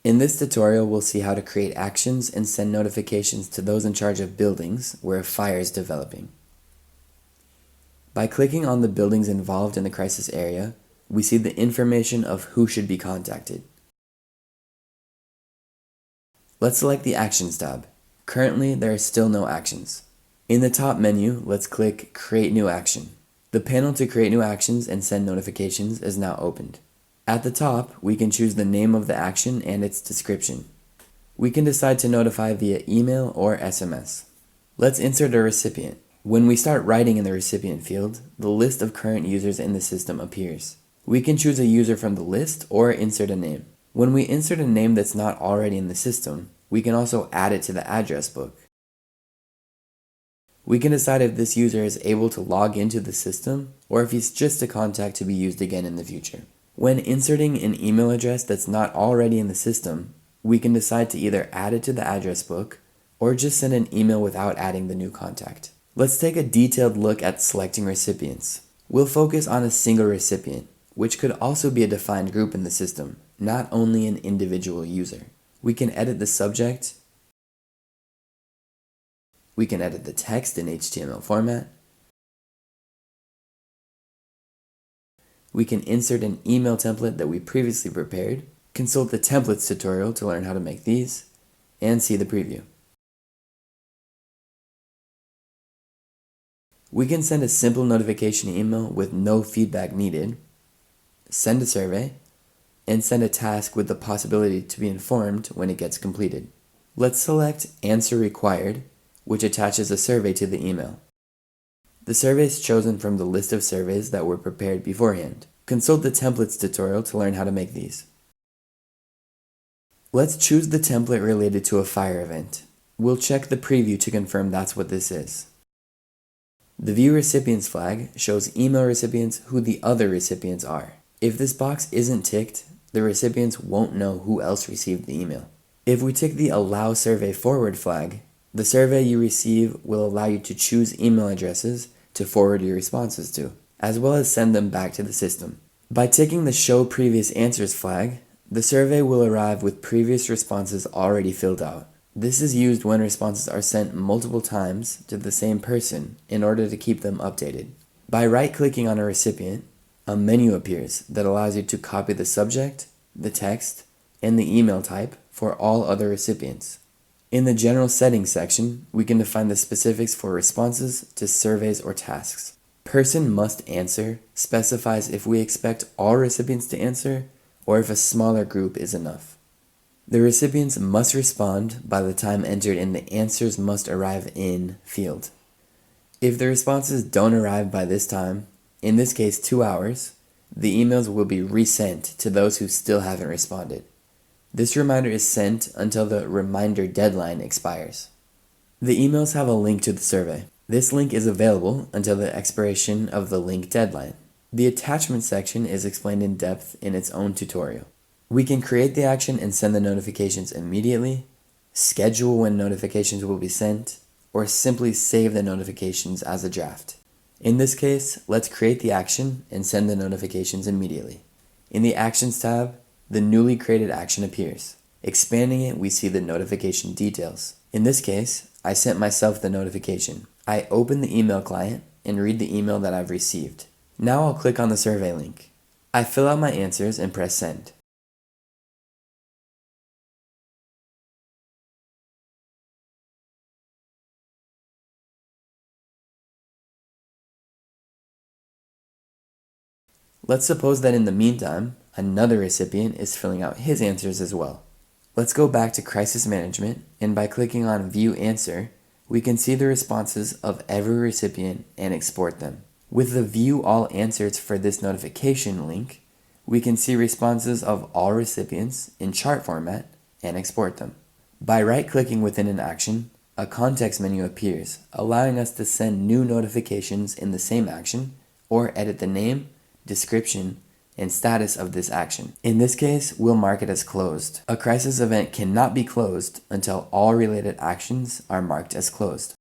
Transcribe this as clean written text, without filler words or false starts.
In this tutorial, we'll see how to create actions and send notifications to those in charge of buildings where a fire is developing. By clicking on the buildings involved in the crisis area, we see the information of who should be contacted. Let's select the Actions tab. Currently, there are still no actions. In the top menu, let's click Create New Action. The panel to create new actions and send notifications is now opened. At the top, we can choose the name of the action and its description. We can decide to notify via email or SMS. Let's insert a recipient. When we start writing in the recipient field, the list of current users in the system appears. We can choose a user from the list or insert a name. When we insert a name that's not already in the system, we can also add it to the address book. We can decide if this user is able to log into the system or if he's just a contact to be used again in the future. When inserting an email address that's not already in the system, we can decide to either add it to the address book or just send an email without adding the new contact. Let's take a detailed look at selecting recipients. We'll focus on a single recipient, which could also be a defined group in the system, not only an individual user. We can edit the subject. We can edit the text in HTML format. We can insert an email template that we previously prepared, consult the templates tutorial to learn how to make these, and see the preview. We can send a simple notification email with no feedback needed, send a survey, and send a task with the possibility to be informed when it gets completed. Let's select Answer Required, which attaches a survey to the email. The survey is chosen from the list of surveys that were prepared beforehand. Consult the templates tutorial to learn how to make these. Let's choose the template related to a fire event. We'll check the preview to confirm that's what this is. The View Recipients flag shows email recipients who the other recipients are. If this box isn't ticked, the recipients won't know who else received the email. If we tick the Allow Survey Forward flag, the survey you receive will allow you to choose email addresses to forward your responses to, as well as send them back to the system. By ticking the Show Previous Answers flag, the survey will arrive with previous responses already filled out. This is used when responses are sent multiple times to the same person in order to keep them updated. By right-clicking on a recipient, a menu appears that allows you to copy the subject, the text, and the email type for all other recipients. In the General Settings section, we can define the specifics for responses to surveys or tasks. Person Must Answer specifies if we expect all recipients to answer or if a smaller group is enough. The recipients must respond by the time entered in the Answers Must Arrive In field. If the responses don't arrive by this time, in this case 2 hours, the emails will be resent to those who still haven't responded. This reminder is sent until the reminder deadline expires. The emails have a link to the survey. This link is available until the expiration of the link deadline. The attachment section is explained in depth in its own tutorial. We can create the action and send the notifications immediately, schedule when notifications will be sent, or simply save the notifications as a draft. In this case, let's create the action and send the notifications immediately. In the Actions tab, the newly created action appears. Expanding it, we see the notification details. In this case, I sent myself the notification. I open the email client and read the email that I've received. Now I'll click on the survey link. I fill out my answers and press send. Let's suppose that in the meantime, another recipient is filling out his answers as well. Let's go back to Crisis Management, and by clicking on View Answer, we can see the responses of every recipient and export them. With the View All Answers for this notification link, we can see responses of all recipients in chart format and export them. By right-clicking within an action, a context menu appears, allowing us to send new notifications in the same action or edit the name, description, and status of this action. In this case, we'll mark it as closed. A crisis event cannot be closed until all related actions are marked as closed.